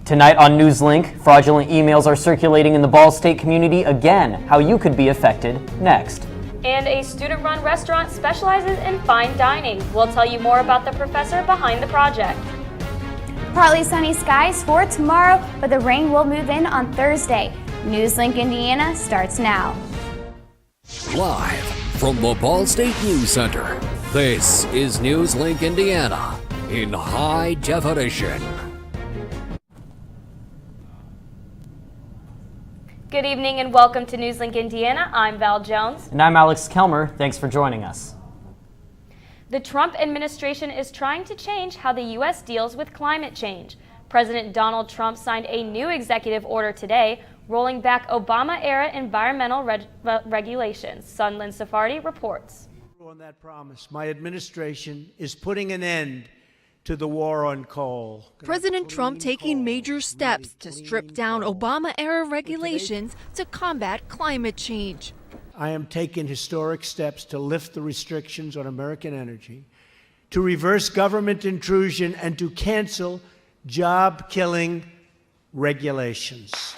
Tonight on NewsLink, fraudulent emails are circulating in the Ball State community again, how you could be affected next. And a student-run restaurant specializes in fine dining. We'll tell you more about the professor behind the project. Partly sunny skies for tomorrow, but the rain will move in on Thursday. NewsLink Indiana starts now. Live from the Ball State News Center, this is NewsLink Indiana in high definition. Good evening and welcome to NewsLink Indiana. I'm Val Jones. And I'm Alex Kelmer. Thanks for joining us. The Trump administration is trying to change how the U.S. deals with climate change. President Donald Trump signed a new executive order today, rolling back Obama-era environmental regulations. Sunland Safardi reports. On that promise, my administration is putting an end to the war on coal. President Trump taking major steps to strip down Obama-era regulations to combat climate change. I am taking historic steps to lift the restrictions on American energy, to reverse government intrusion, and to cancel job-killing regulations.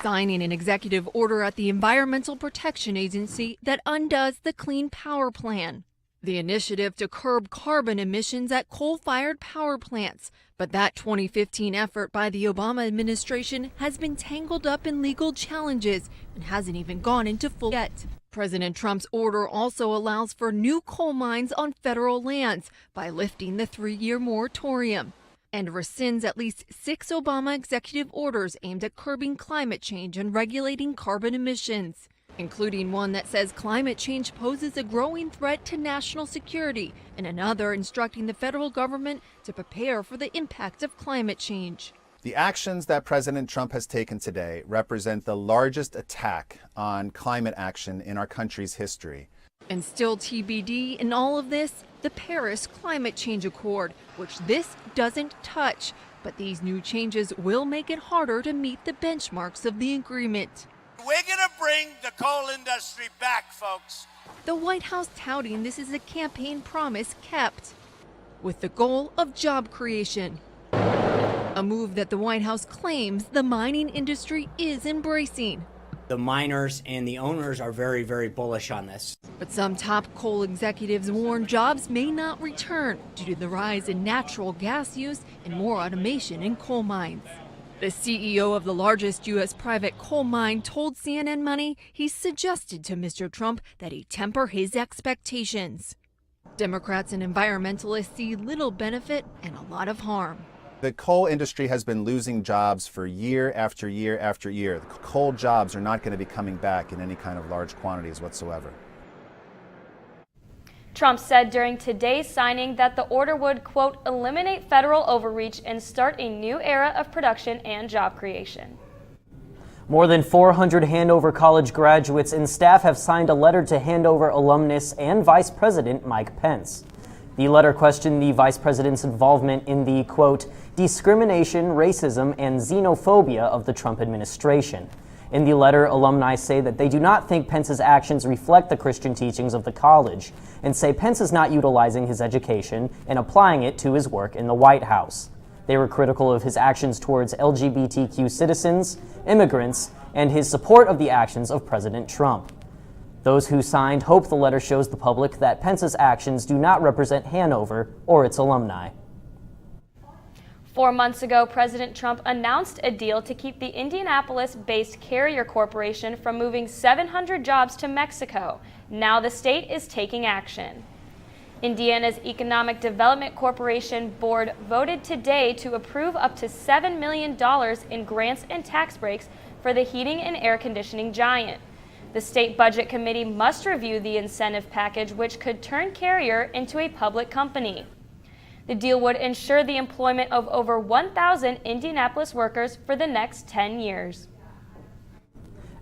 Signing an executive order at the Environmental Protection Agency that undoes the Clean Power Plan. The initiative to curb carbon emissions at coal-fired power plants. But that 2015 effort by the Obama administration has been tangled up in legal challenges and hasn't even gone into full yet. President Trump's order also allows for new coal mines on federal lands by lifting the 3-year moratorium, and rescinds at least 6 Obama executive orders aimed at curbing climate change and regulating carbon emissions, including one that says climate change poses a growing threat to national security, and another instructing the federal government to prepare for the impact of climate change. The actions that President Trump has taken today represent the largest attack on climate action in our country's history. And still TBD in all of this, the Paris Climate Change Accord, which this doesn't touch. But these new changes will make it harder to meet the benchmarks of the agreement. We're going to bring the coal industry back, folks. The White House touting this is a campaign promise kept, with the goal of job creation. A move that the White House claims the mining industry is embracing. The miners and the owners are very, very bullish on this. But some top coal executives warn jobs may not return due to the rise in natural gas use and more automation in coal mines. The CEO of the largest U.S. private coal mine told CNN Money he suggested to Mr. Trump that he temper his expectations. Democrats and environmentalists see little benefit and a lot of harm. The coal industry has been losing jobs for year after year after year. The coal jobs are not going to be coming back in any kind of large quantities whatsoever. Trump said during today's signing that the order would, quote, eliminate federal overreach and start a new era of production and job creation. More than 400 Hanover College graduates and staff have signed a letter to Hanover alumnus and Vice President Mike Pence. The letter questioned the vice president's involvement in the, quote, discrimination, racism, and xenophobia of the Trump administration. In the letter, alumni say that they do not think Pence's actions reflect the Christian teachings of the college, and say Pence is not utilizing his education and applying it to his work in the White House. They were critical of his actions towards LGBTQ citizens, immigrants, and his support of the actions of President Trump. Those who signed hope the letter shows the public that Pence's actions do not represent Hanover or its alumni. 4 months ago, President Trump announced a deal to keep the Indianapolis-based Carrier Corporation from moving 700 jobs to Mexico. Now the state is taking action. Indiana's Economic Development Corporation Board voted today to approve up to $7 million in grants and tax breaks for the heating and air conditioning giant. The State Budget Committee must review the incentive package, which could turn Carrier into a public company. The deal would ensure the employment of over 1,000 Indianapolis workers for the next 10 years.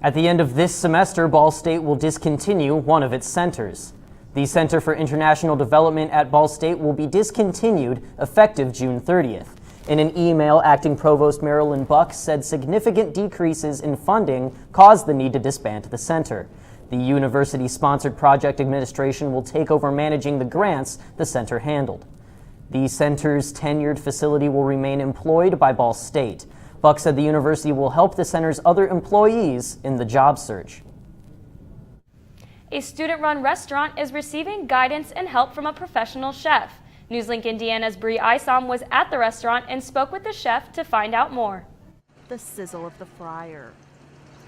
At the end of this semester, Ball State will discontinue one of its centers. The Center for International Development at Ball State will be discontinued effective June 30th. In an email, Acting Provost Marilyn Buck said significant decreases in funding caused the need to disband the center. The university-sponsored project administration will take over managing the grants the center handled. The center's tenured facility will remain employed by Ball State. Buck said the university will help the center's other employees in the job search. A student-run restaurant is receiving guidance and help from a professional chef. NewsLink Indiana's Bree Isom was at the restaurant and spoke with the chef to find out more. The sizzle of the fryer,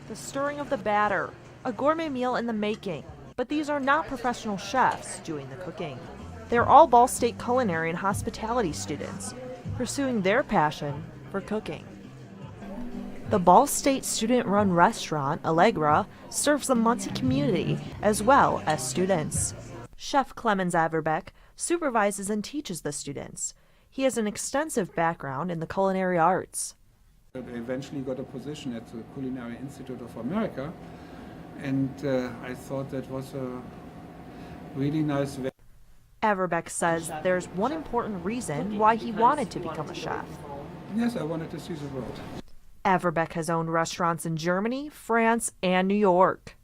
the stirring of the batter, a gourmet meal in the making. But these are not professional chefs doing the cooking. They're all Ball State culinary and hospitality students, pursuing their passion for cooking. The Ball State student-run restaurant, Allegra, serves the Muncie community as well as students. Chef Clemens Averbeck supervises and teaches the students. He has an extensive background in the culinary arts. I eventually got a position at the Culinary Institute of America, and I thought that was a really nice way. Averbeck says there's one important reason why he wanted to become a chef. Yes, I wanted to see the world. Averbeck has owned restaurants in Germany, France, and New York.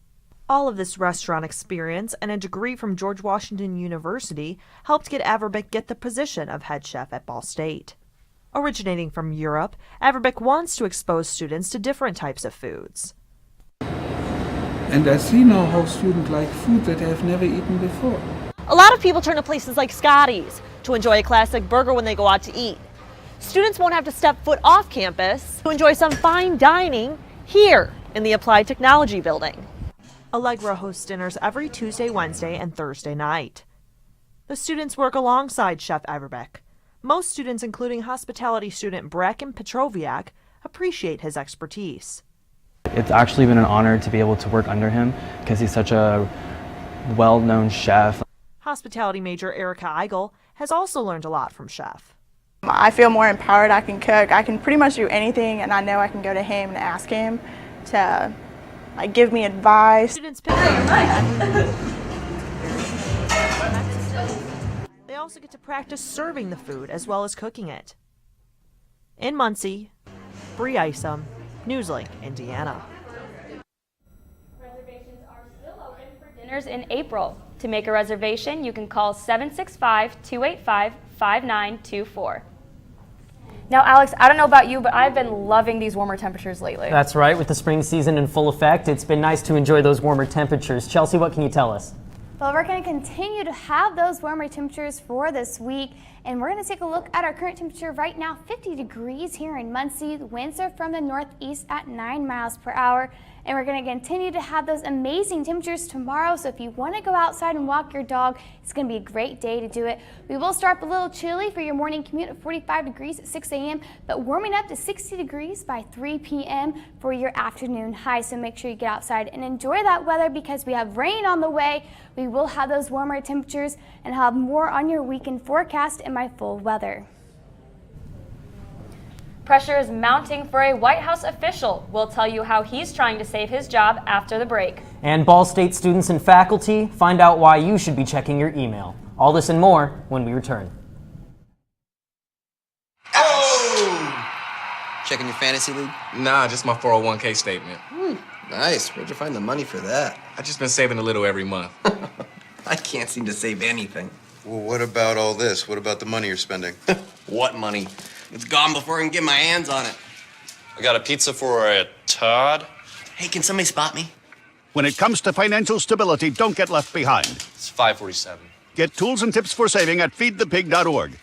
All of this restaurant experience and a degree from George Washington University helped Averbeck get the position of head chef at Ball State. Originating from Europe, Averbeck wants to expose students to different types of foods. And I see now how students like food that they have never eaten before. A lot of people turn to places like Scotty's to enjoy a classic burger when they go out to eat. Students won't have to step foot off campus to enjoy some fine dining here in the Applied Technology Building. Allegra hosts dinners every Tuesday, Wednesday, and Thursday night. The students work alongside Chef Averbeck. Most students, including hospitality student Bracken Petroviak, appreciate his expertise. It's actually been an honor to be able to work under him because he's such a well-known chef. Hospitality major Erica Eigel has also learned a lot from Chef. I feel more empowered. I can cook. I can pretty much do anything, and I know I can go to him and ask him to give me advice. Students pick They also get to practice serving the food as well as cooking it. In Muncie, Bree Isom, NewsLink, Indiana. Reservations are still open for dinners in April. To make a reservation, you can call 765-285-5924. Now, Alex, I don't know about you, but I've been loving these warmer temperatures lately. That's right. With the spring season in full effect, it's been nice to enjoy those warmer temperatures. Chelsea, what can you tell us? Well, we're going to continue to have those warmer temperatures for this week, and we're going to take a look at our current temperature right now, 50 degrees here in Muncie. The winds are from the northeast at 9 miles per hour, and we're going to continue to have those amazing temperatures tomorrow. So if you want to go outside and walk your dog, it's going to be a great day to do it. We will start a little chilly for your morning commute at 45 degrees at 6 a.m., but warming up to 60 degrees by 3 p.m. for your afternoon high. So make sure you get outside and enjoy that weather because we have rain on the way. We will have those warmer temperatures and have more on your weekend forecast in my full weather. Pressure is mounting for a White House official. We'll tell you how he's trying to save his job after the break. And Ball State students and faculty find out why you should be checking your email. All this and more when we return. Oh! Checking your fantasy league? Nah, just my 401k statement. Nice. Where'd you find the money for that? I just been saving a little every month. I can't seem to save anything. Well, what about all this? What about the money you're spending? What money? It's gone before I can get my hands on it. I got a pizza for a Todd. Hey, can somebody spot me? When it comes to financial stability, don't get left behind. It's 547. Get tools and tips for saving at feedthepig.org.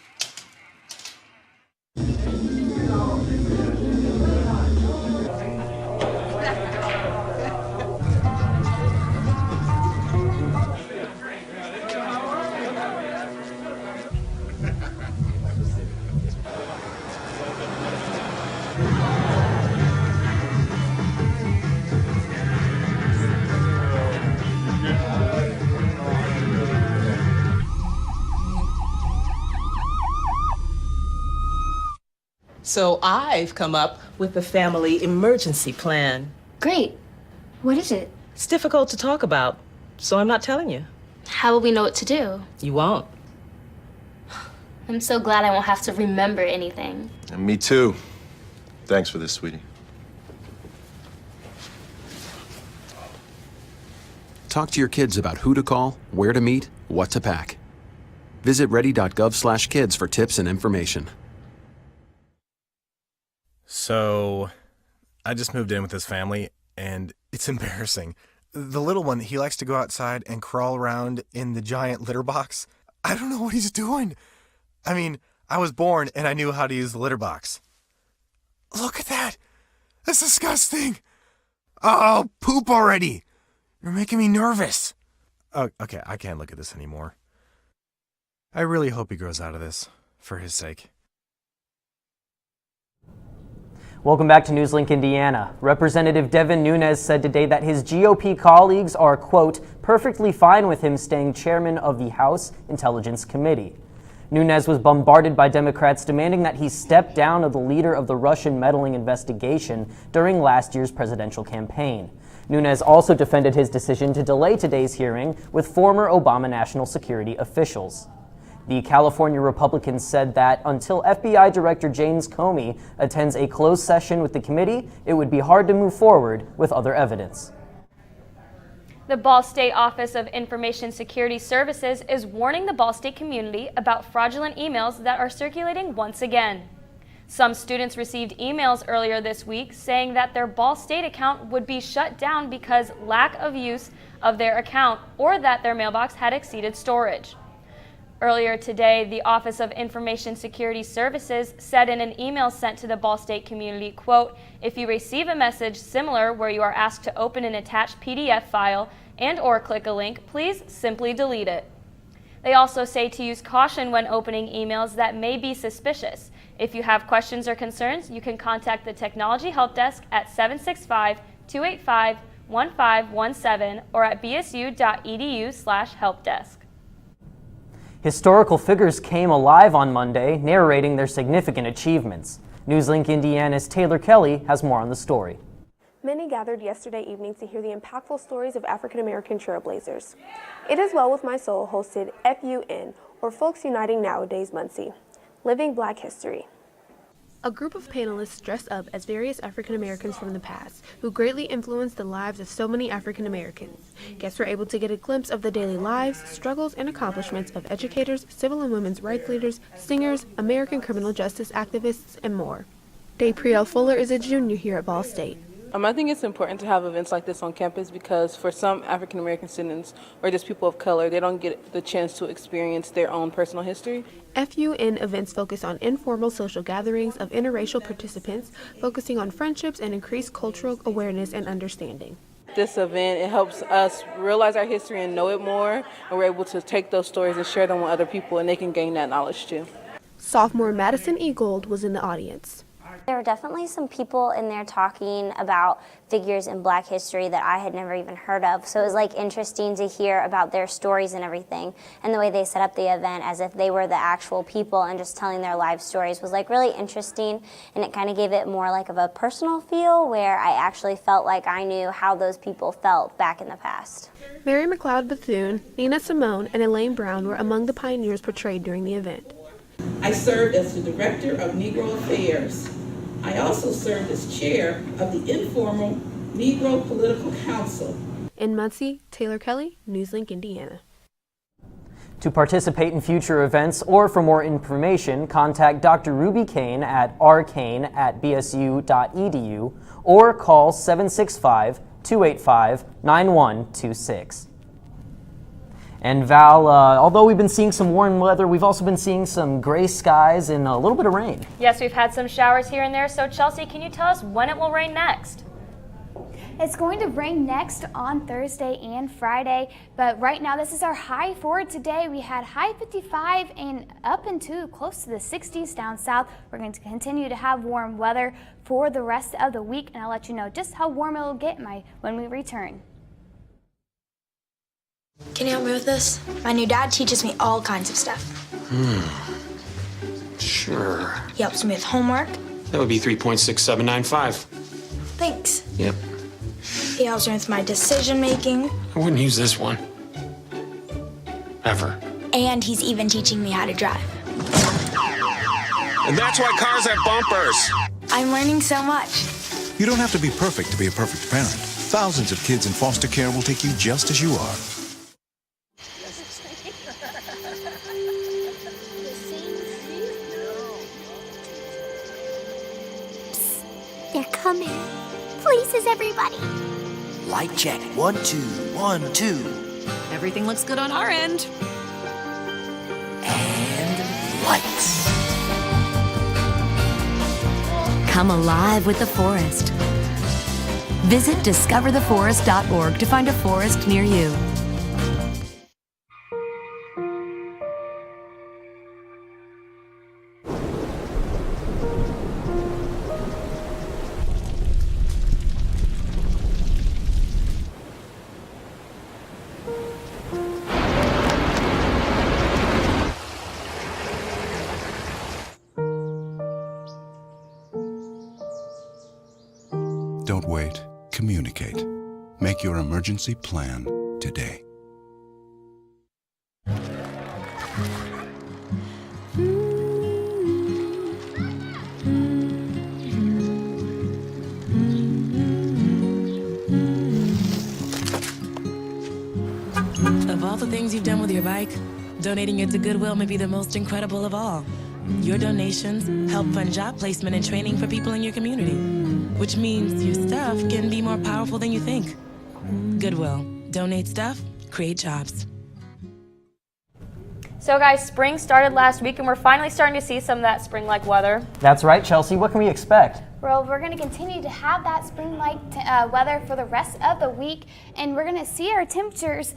So I've come up with a family emergency plan. Great. What is it? It's difficult to talk about, so I'm not telling you. How will we know what to do? You won't. I'm so glad I won't have to remember anything. And me too. Thanks for this, sweetie. Talk to your kids about who to call, where to meet, what to pack. Visit ready.gov/kids for tips and information. So, I just moved in with this family, and it's embarrassing. The little one, he likes to go outside and crawl around in the giant litter box. I don't know what he's doing. I mean, I was born and I knew how to use the litter box. Look at that! That's disgusting! Oh, poop already! You're making me nervous. Oh, okay, I can't look at this anymore. I really hope he grows out of this, for his sake. Welcome back to NewsLink Indiana. Representative Devin Nunes said today that his GOP colleagues are, quote, perfectly fine with him staying chairman of the House Intelligence Committee. Nunes was bombarded by Democrats demanding that he step down as the leader of the Russian meddling investigation during last year's presidential campaign. Nunes also defended his decision to delay today's hearing with former Obama national security officials. The California Republicans said that until FBI Director James Comey attends a closed session with the committee, it would be hard to move forward with other evidence. The Ball State Office of Information Security Services is warning the Ball State community about fraudulent emails that are circulating once again. Some students received emails earlier this week saying that their Ball State account would be shut down because lack of use of their account or that their mailbox had exceeded storage. Earlier today, the Office of Information Security Services said in an email sent to the Ball State community, quote, if you receive a message similar where you are asked to open an attached PDF file and or click a link, please simply delete it. They also say to use caution when opening emails that may be suspicious. If you have questions or concerns, you can contact the Technology Help Desk at 765-285-1517 or at bsu.edu/helpdesk. Historical figures came alive on Monday, narrating their significant achievements. NewsLink Indiana's Taylor Kelly has more on the story. Many gathered yesterday evening to hear the impactful stories of African-American trailblazers. It Is Well With My Soul hosted FUN, or Folks Uniting Nowadays Muncie, Living Black History. A group of panelists dressed up as various African Americans from the past who greatly influenced the lives of so many African Americans. Guests were able to get a glimpse of the daily lives, struggles, and accomplishments of educators, civil and women's rights leaders, singers, American criminal justice activists, and more. Daypriel Fuller is a junior here at Ball State. I think it's important to have events like this on campus because for some African American students or just people of color, they don't get the chance to experience their own personal history. FUN events focus on informal social gatherings of interracial participants, focusing on friendships and increased cultural awareness and understanding. This event, it helps us realize our history and know it more, and we're able to take those stories and share them with other people, and they can gain that knowledge too. Sophomore Madison E. Gold was in the audience. There were definitely some people in there talking about figures in Black history that I had never even heard of. So it was interesting to hear about their stories and everything. And the way they set up the event as if they were the actual people and just telling their life stories was really interesting. And it kind of gave it more of a personal feel where I actually felt like I knew how those people felt back in the past. Mary McLeod Bethune, Nina Simone, and Elaine Brown were among the pioneers portrayed during the event. I served as the Director of Negro Affairs. I also served as chair of the informal Negro Political Council. In Muncie, Taylor Kelly, NewsLink Indiana. To participate in future events or for more information, contact Dr. Ruby Kane at rkane@bsu.edu or call 765-285-9126. And Val, although we've been seeing some warm weather, we've also been seeing some gray skies and a little bit of rain. Yes, we've had some showers here and there. So Chelsea, can you tell us when it will rain next? It's going to rain next on Thursday and Friday, but right now this is our high for today. We had high 55 and up into close to the 60s down south. We're going to continue to have warm weather for the rest of the week, and I'll let you know just how warm it will get when we return. Can you help me with this? My new dad teaches me all kinds of stuff. Sure. He helps me with homework. That would be 3.6795. Thanks. Yep. He helps me with my decision making. I wouldn't use this one. Ever. And he's even teaching me how to drive. And that's why cars have bumpers. I'm learning so much. You don't have to be perfect to be a perfect parent. Thousands of kids in foster care will take you just as you are. They're coming. Places, everybody. Light check. 1, 2, 1, 2. Everything looks good on our end. And lights. Come alive with the forest. Visit discovertheforest.org to find a forest near you. Don't wait. Communicate. Make your emergency plan today. Of all the things you've done with your bike, donating it to Goodwill may be the most incredible of all. Your donations help fund job placement and training for people in your community, which means your stuff can be more powerful than you think. Goodwill. Donate stuff, create jobs. So guys, spring started last week and we're finally starting to see some of that spring-like weather. That's right, Chelsea. What can we expect? Well, we're going to continue to have that spring-like weather for the rest of the week, and we're going to see our temperatures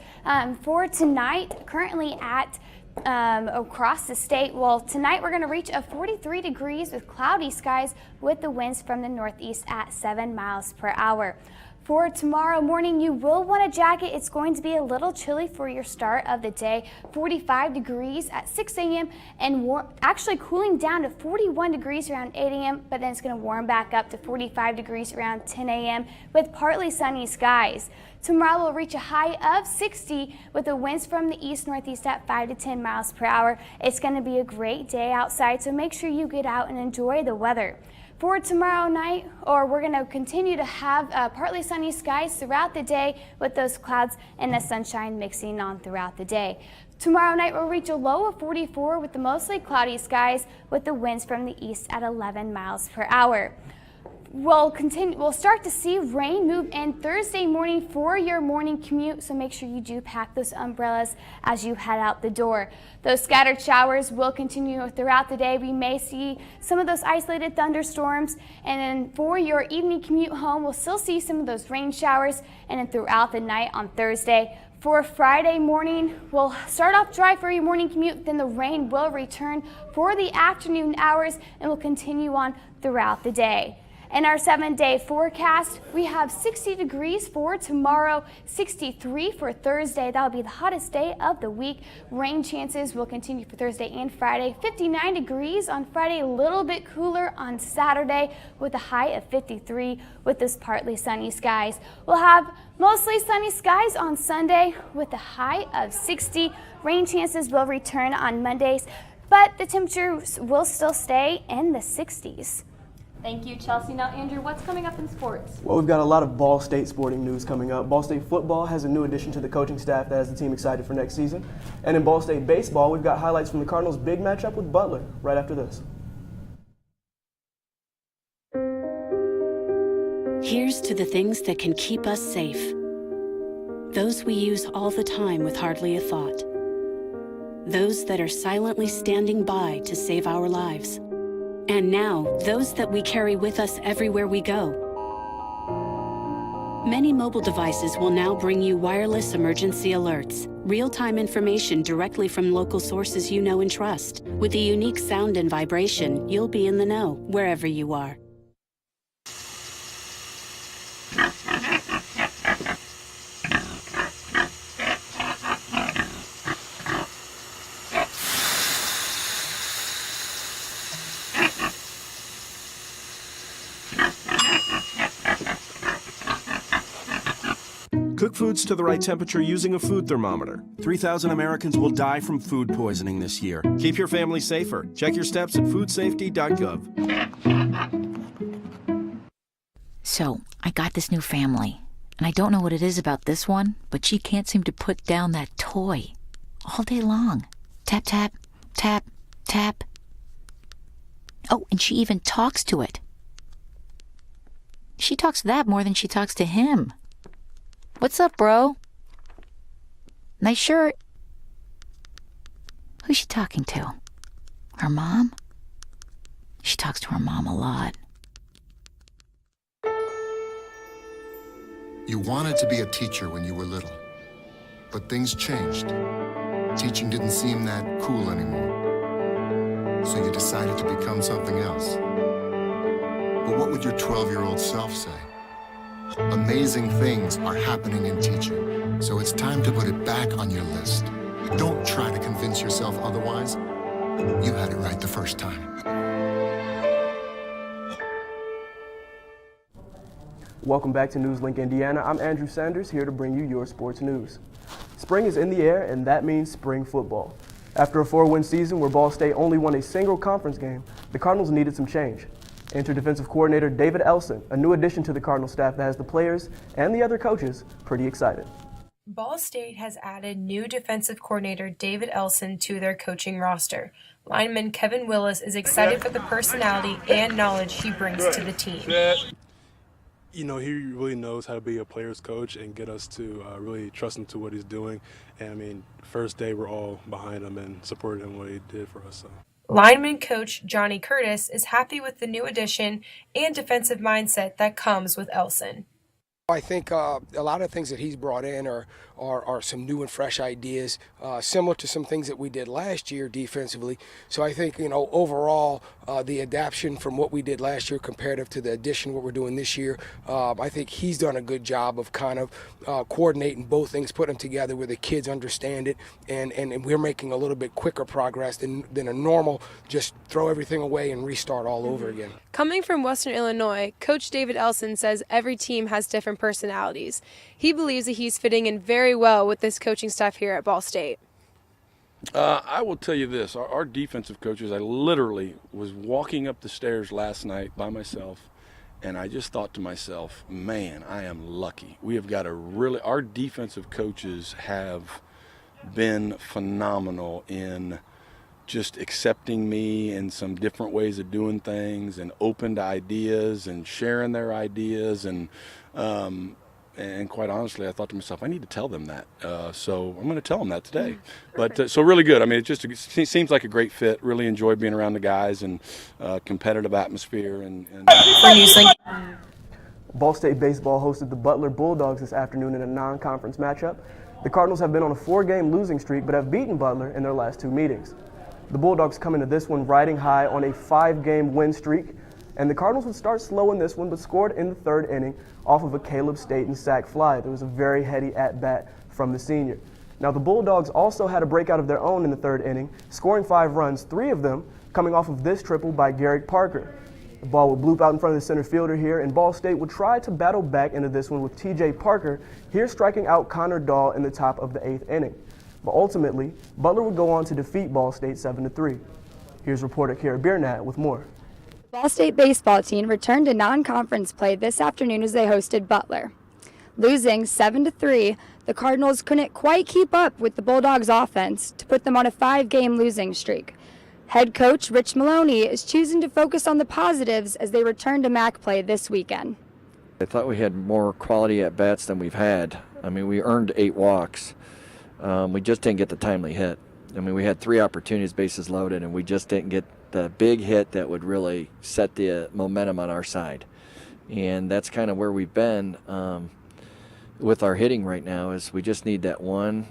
for tonight currently at across the state. Well, tonight we're going to reach a 43 degrees with cloudy skies with the winds from the northeast at 7 miles per hour. For tomorrow morning, you will want a jacket. It's going to be a little chilly for your start of the day. 45 degrees at 6 a.m. and actually cooling down to 41 degrees around 8 a.m., but then it's going to warm back up to 45 degrees around 10 a.m. with partly sunny skies. Tomorrow we'll reach a high of 60 with the winds from the east-northeast at 5 to 10 miles per hour. It's going to be a great day outside, so make sure you get out and enjoy the weather. For tomorrow night, we're going to continue to have partly sunny skies throughout the day with those clouds and the sunshine mixing on throughout the day. Tomorrow night we'll reach a low of 44 with the mostly cloudy skies with the winds from the east at 11 miles per hour. We'll start to see rain move in Thursday morning for your morning commute, so make sure you do pack those umbrellas as you head out the door. Those scattered showers will continue throughout the day. We may see some of those isolated thunderstorms, and then for your evening commute home, we'll still see some of those rain showers, and then throughout the night on Thursday. For Friday morning, we'll start off dry for your morning commute, then the rain will return for the afternoon hours and will continue on throughout the day. In our 7-day forecast, we have 60 degrees for tomorrow, 63 for Thursday. That'll be the hottest day of the week. Rain chances will continue for Thursday and Friday. 59 degrees on Friday, a little bit cooler on Saturday with a high of 53 with those partly sunny skies. We'll have mostly sunny skies on Sunday with a high of 60. Rain chances will return on Mondays, but the temperatures will still stay in the 60s. Thank you, Chelsea. Now, Andrew, what's coming up in sports? Well, we've got a lot of Ball State sporting news coming up. Ball State football has a new addition to the coaching staff that has the team excited for next season. And in Ball State baseball, we've got highlights from the Cardinals' big matchup with Butler right after this. Here's to the things that can keep us safe. Those we use all the time with hardly a thought. Those that are silently standing by to save our lives. And now, those that we carry with us everywhere we go. Many mobile devices will now bring you wireless emergency alerts, real-time information directly from local sources you know and trust. With the unique sound and vibration, you'll be in the know, wherever you are. Cook foods to the right temperature using a food thermometer. 3,000 Americans will die from food poisoning this year. Keep your family safer. Check your steps at foodsafety.gov. So, I got this new family, and I don't know what it is about this one, but she can't seem to put down that toy all day long. Tap, tap, tap, tap. Oh, and she even talks to it. She talks to that more than she talks to him. What's up, bro? Nice shirt. Who's she talking to? Her mom? She talks to her mom a lot. You wanted to be a teacher when you were little, but things changed. Teaching didn't seem that cool anymore, so you decided to become something else. But what would your 12-year-old self say? Amazing things are happening in teaching, so it's time to put it back on your list. Don't try to convince yourself otherwise. You had it right the first time. Welcome back to NewsLink Indiana. I'm Andrew Sanders, here to bring you your sports news. Spring is in the air, and that means spring football. After a 4-win season where Ball State only won a single conference game, the Cardinals needed some change. Enter defensive coordinator David Elson, a new addition to the Cardinal staff that has the players and the other coaches pretty excited. Ball State has added new defensive coordinator David Elson to their coaching roster. Lineman Kevin Willis is excited for the personality and knowledge he brings to the team. You know, he really knows how to be a player's coach and get us to really trust him to what he's doing. And I mean, first day we're all behind him and supported him what he did for us. So. Lineman coach Johnny Curtis is happy with the new addition and defensive mindset that comes with Elson. I think a lot of things that he's brought in are some new and fresh ideas, similar to some things that we did last year defensively. So I think, you know, overall, the adaptation from what we did last year comparative to the addition what we're doing this year, I think he's done a good job of kind of coordinating both things, putting them together where the kids understand it, and we're making a little bit quicker progress than a normal just throw everything away and restart all over again. Coming from Western Illinois, Coach David Elson says every team has different personalities. He believes that he's fitting in very well with this coaching staff here at Ball State. I will tell you this, our defensive coaches, I literally was walking up the stairs last night by myself, and I just thought to myself, man, I am lucky. We have got our defensive coaches have been phenomenal in just accepting me and some different ways of doing things and open to ideas and sharing their ideas. And quite honestly, I thought to myself, I need to tell them that. So I'm going to tell them that today. But so really good. I mean, it seems like a great fit. Really enjoy being around the guys and competitive atmosphere. And For NewsLink. Ball State baseball hosted the Butler Bulldogs this afternoon in a non-conference matchup. The Cardinals have been on a 4-game losing streak but have beaten Butler in their last 2 meetings. The Bulldogs come into this one riding high on a 5-game win streak, and the Cardinals would start slow in this one but scored in the 3rd inning off of a Caleb Staten sac fly. There was a very heady at-bat from the senior. Now the Bulldogs also had a breakout of their own in the 3rd inning, scoring 5 runs, 3 of them coming off of this triple by Garrick Parker. The ball would bloop out in front of the center fielder here, and Ball State would try to battle back into this one with T.J. Parker here striking out Connor Dahl in the top of the 8th inning. But ultimately, Butler would go on to defeat Ball State 7-3. Here's reporter Kara Biernat with more. The Ball State baseball team returned to non-conference play this afternoon as they hosted Butler. Losing 7-3, the Cardinals couldn't quite keep up with the Bulldogs' offense to put them on a 5-game losing streak. Head coach Rich Maloney is choosing to focus on the positives as they return to MAC play this weekend. I thought we had more quality at-bats than we've had. I mean, we earned 8 walks. We just didn't get the timely hit. I mean, we had 3 opportunities, bases loaded, and we just didn't get the big hit that would really set the momentum on our side. And that's kind of where we've been with our hitting right now, is we just need that one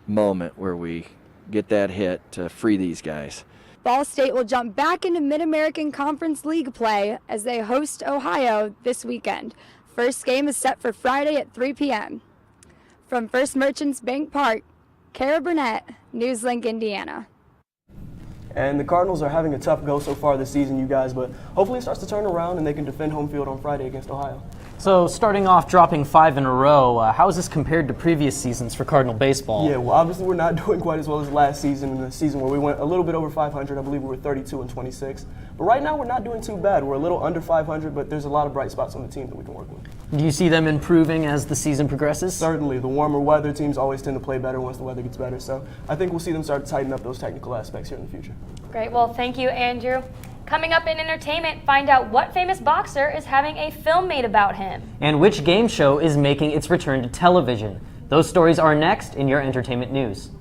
moment where we get that hit to free these guys. Ball State will jump back into Mid-American Conference League play as they host Ohio this weekend. First game is set for Friday at 3 p.m. From First Merchants Bank Park, Kara Burnett, NewsLink, Indiana. And the Cardinals are having a tough go so far this season, you guys, but hopefully it starts to turn around and they can defend home field on Friday against Ohio. So starting off dropping 5 in a row, how is this compared to previous seasons for Cardinal baseball? Yeah, well, obviously we're not doing quite as well as last season, in the season where we went a little bit over 500. I believe we were 32-26. But right now we're not doing too bad. We're a little under 500, but there's a lot of bright spots on the team that we can work with. Do you see them improving as the season progresses? Certainly. The warmer weather, teams always tend to play better once the weather gets better. So I think we'll see them start to tighten up those technical aspects here in the future. Great. Well, thank you, Andrew. Coming up in entertainment, find out what famous boxer is having a film made about him. And which game show is making its return to television. Those stories are next in your entertainment news.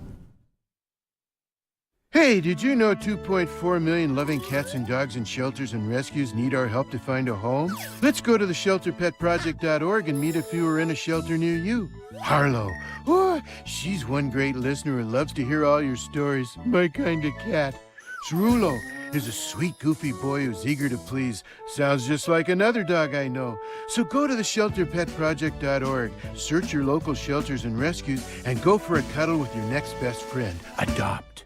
Hey, did you know 2.4 million loving cats and dogs in shelters and rescues need our help to find a home? Let's go to the shelterpetproject.org and meet a few who are in a shelter near you. Harlow, oh, she's one great listener who loves to hear all your stories. My kind of cat. Cerulo is a sweet, goofy boy who's eager to please. Sounds just like another dog I know. So go to the shelterpetproject.org, search your local shelters and rescues, and go for a cuddle with your next best friend. Adopt.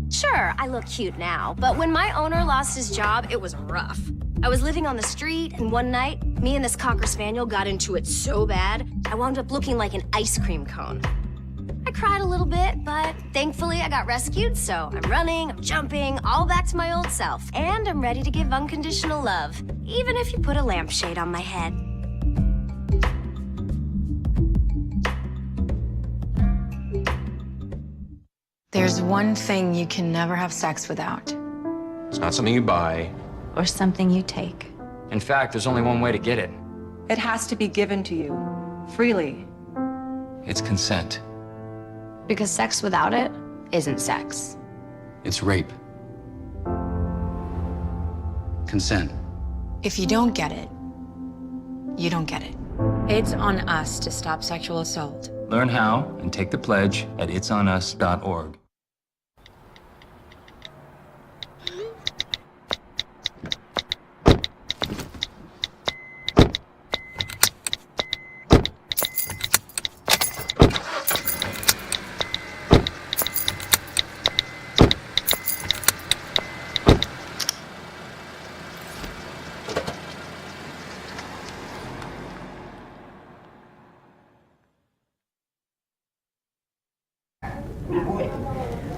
Sure, I look cute now, but when my owner lost his job, it was rough. I was living on the street, and one night, me and this Cocker Spaniel got into it so bad, I wound up looking like an ice cream cone. I cried a little bit, but thankfully I got rescued, so I'm running, I'm jumping, all back to my old self, and I'm ready to give unconditional love, even if you put a lampshade on my head. There's one thing you can never have sex without. It's not something you buy. Or something you take. In fact, there's only one way to get it. It has to be given to you, freely. It's consent. Because sex without it isn't sex. It's rape. Consent. If you don't get it, you don't get it. It's on us to stop sexual assault. Learn how and take the pledge at itsonus.org.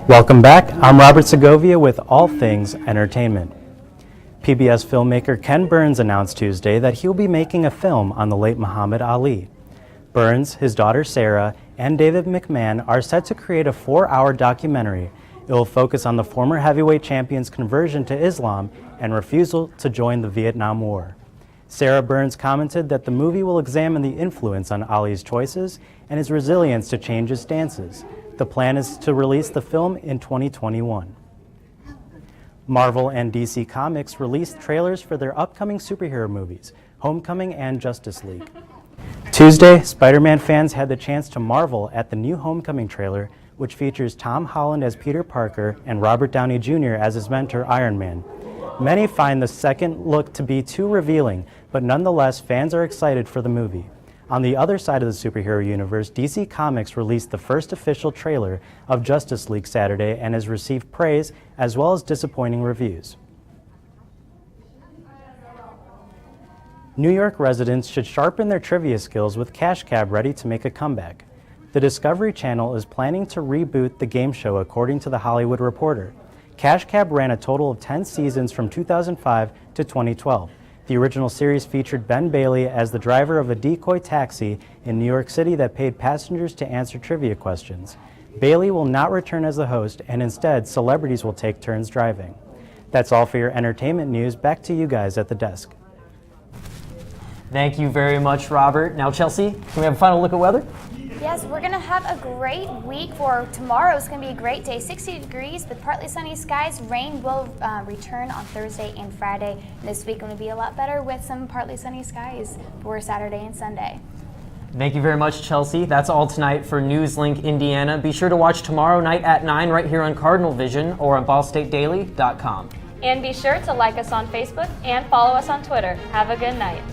Welcome back. I'm Robert Segovia with All Things Entertainment. PBS filmmaker Ken Burns announced Tuesday that he'll be making a film on the late Muhammad Ali. Burns, his daughter Sarah, and David McMahon are set to create a 4-hour documentary. It will focus on the former heavyweight champion's conversion to Islam and refusal to join the Vietnam War. Sarah Burns commented that the movie will examine the influence on Ali's choices and his resilience to change his stances. The plan is to release the film in 2021. Marvel and DC Comics released trailers for their upcoming superhero movies, Homecoming and Justice League. Tuesday, Spider-Man fans had the chance to marvel at the new Homecoming trailer, which features Tom Holland as Peter Parker and Robert Downey Jr. as his mentor, Iron Man. Many find the second look to be too revealing, but nonetheless, fans are excited for the movie. On the other side of the superhero universe, DC Comics released the first official trailer of Justice League Saturday and has received praise as well as disappointing reviews. New York residents should sharpen their trivia skills with Cash Cab ready to make a comeback. The Discovery Channel is planning to reboot the game show according to The Hollywood Reporter. Cash Cab ran a total of 10 seasons from 2005 to 2012. The original series featured Ben Bailey as the driver of a decoy taxi in New York City that paid passengers to answer trivia questions. Bailey will not return as the host, and instead, celebrities will take turns driving. That's all for your entertainment news. Back to you guys at the desk. Thank you very much, Robert. Now, Chelsea, can we have a final look at weather? Yes, we're going to have a great week. For tomorrow, it's going to be a great day. 60 degrees with partly sunny skies. Rain will return on Thursday and Friday. And this week going to be a lot better with some partly sunny skies for Saturday and Sunday. Thank you very much, Chelsea. That's all tonight for NewsLink Indiana. Be sure to watch tomorrow night at 9 right here on Cardinal Vision or on BallStateDaily.com. And be sure to like us on Facebook and follow us on Twitter. Have a good night.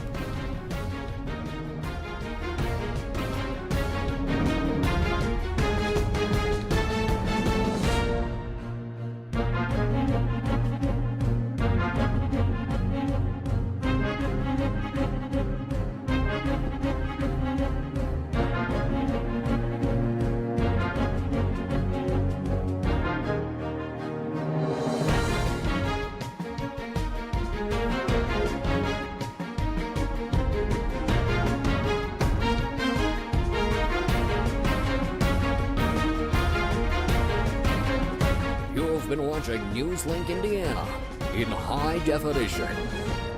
watching NewsLink Indiana in high definition.